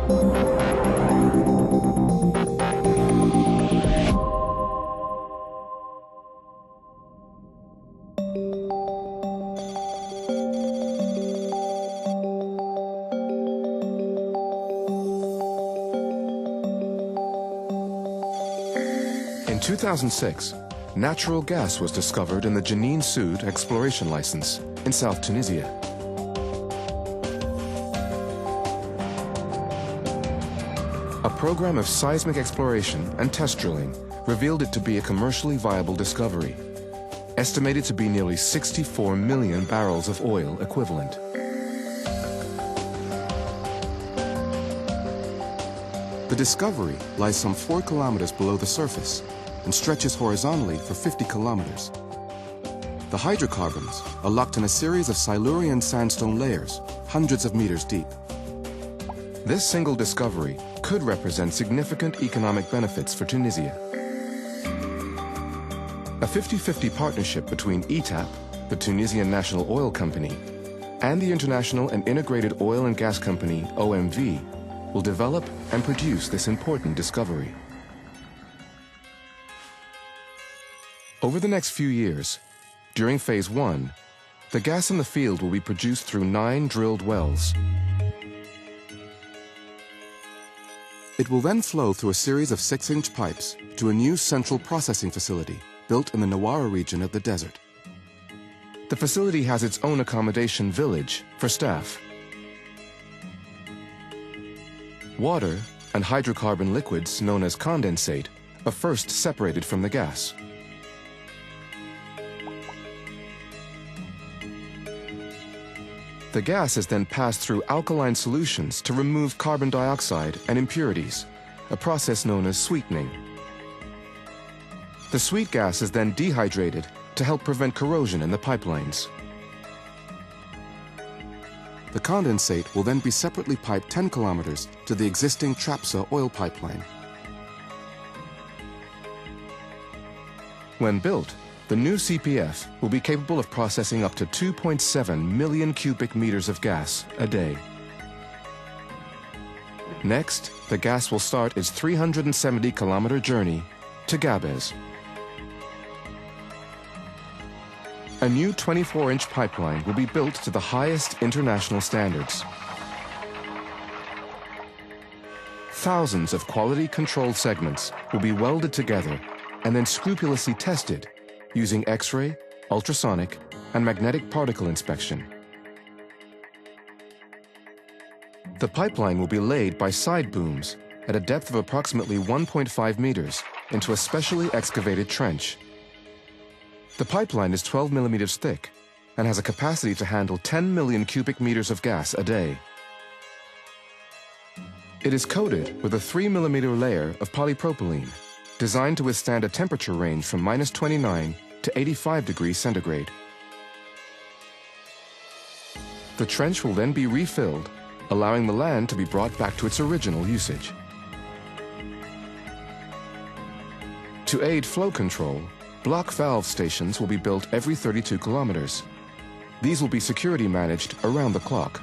In 2006, natural gas was discovered in the Jenin Sud exploration license in South Tunisia. A program of seismic exploration and test drilling revealed it to be a commercially viable discovery, estimated to be nearly 64 million barrels of oil equivalent. The discovery lies some 4 kilometers below the surface and stretches horizontally for 50 kilometers. The hydrocarbons are locked in a series of Silurian sandstone layers, hundreds of meters deep. This single discovery could represent significant economic benefits for Tunisia. A 50-50 partnership between ETAP, the Tunisian National Oil Company, and the International and Integrated Oil and Gas Company, OMV, will develop and produce this important discovery. Over the next few years, during Phase 1, the gas in the field will be produced through 9 drilled wells. It will then flow through a series of 6-inch pipes to a new central processing facility built in the NAWARA region of the desert. The facility has its own accommodation village for staff. Water and hydrocarbon liquids known as condensate are first separated from the gas. The gas is then passed through alkaline solutions to remove carbon dioxide and impurities, a process known as sweetening. The sweet gas is then dehydrated to help prevent corrosion in the pipelines. The condensate will then be separately piped 10 kilometers to the existing Trapsa oil pipeline. When built, the new CPF will be capable of processing up to 2.7 million cubic meters of gas a day. Next, the gas will start its 370-kilometer journey to Gabes. A new 24-inch pipeline will be built to the highest international standards. Thousands of quality-controlled segments will be welded together and then scrupulously tested using X-ray, ultrasonic, and magnetic particle inspection. The pipeline will be laid by side booms at a depth of approximately 1.5 meters into a specially excavated trench. The pipeline is 12 millimeters thick and has a capacity to handle 10 million cubic meters of gas a day. It is coated with a 3-millimeter layer of polypropylene, designed to withstand a temperature range from -29 to 85 degrees centigrade. The trench will then be refilled, allowing the land to be brought back to its original usage. To aid flow control, block valve stations will be built every 32 kilometers. These will be security managed around the clock.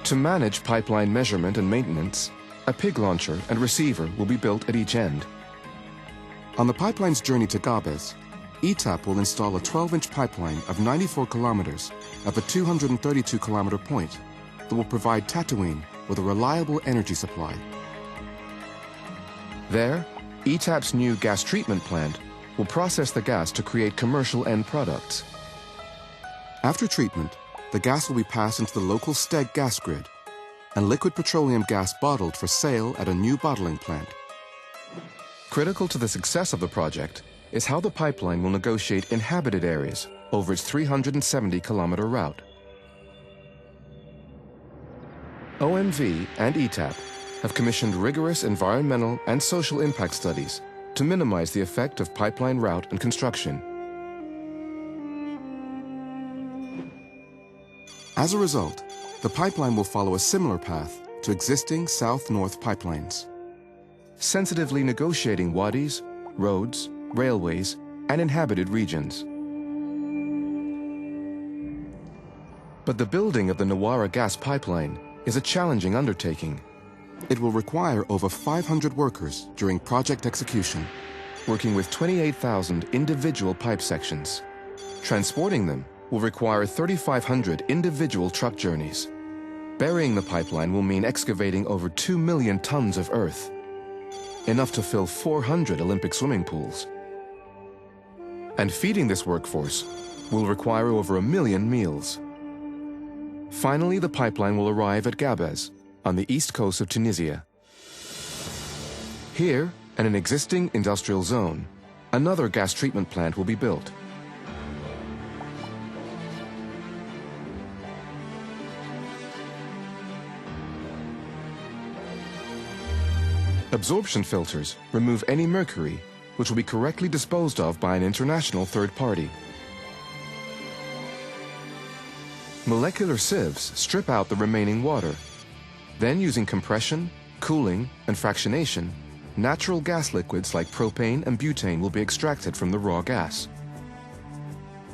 To manage pipeline measurement and maintenance, a pig launcher and receiver will be built at each end. On the pipeline's journey to Gabes, ETAP will install a 12-inch pipeline of 94 kilometers at the 232-kilometer point that will provide Tatooine with a reliable energy supply. There, ETAP's new gas treatment plant will process the gas to create commercial end products. After treatment, the gas will be passed into the local STEG gas grid and liquid petroleum gas bottled for sale at a new bottling plant. Critical to the success of the project is how the pipeline will negotiate inhabited areas over its 370-kilometer route. OMV and ETAP have commissioned rigorous environmental and social impact studies to minimize the effect of pipeline route and construction. As a result, the pipeline will follow a similar path to existing south-north pipelines, sensitively negotiating wadis, roads, railways, and inhabited regions. But the building of the NAWARA gas pipeline is a challenging undertaking. It will require over 500 workers during project execution, working with 28,000 individual pipe sections. Transporting them will require 3,500 individual truck journeys. Burying the pipeline will mean excavating over 2 million tons of earth, enough to fill 400 Olympic swimming pools. And feeding this workforce will require over 1 million meals. Finally, the pipeline will arrive at Gabes, on the east coast of Tunisia. Here, in an existing industrial zone, another gas treatment plant will be built. Absorption filters remove any mercury, which will be correctly disposed of by an international third party. Molecular sieves strip out the remaining water. Then, using compression, cooling, and fractionation, natural gas liquids like propane and butane will be extracted from the raw gas.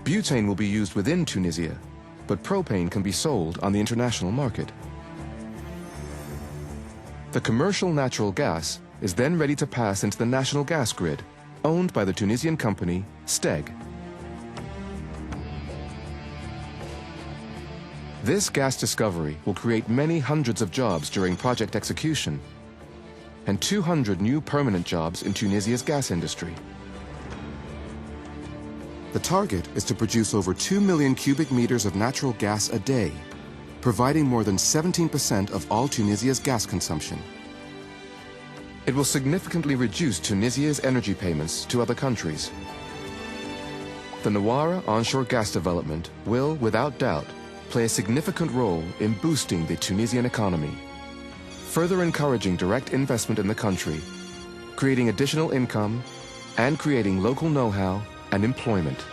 Butane will be used within Tunisia, but propane can be sold on the international market. The commercial natural gas is then ready to pass into the national gas grid, owned by the Tunisian company STEG. This gas discovery will create many hundreds of jobs during project execution and 200 new permanent jobs in Tunisia's gas industry. The target is to produce over 2 million cubic meters of natural gas a day, providing more than 17% of all Tunisia's gas consumption. It will significantly reduce Tunisia's energy payments to other countries. The NAWARA onshore gas development will, without doubt, play a significant role in boosting the Tunisian economy, further encouraging direct investment in the country, creating additional income, and creating local know-how and employment.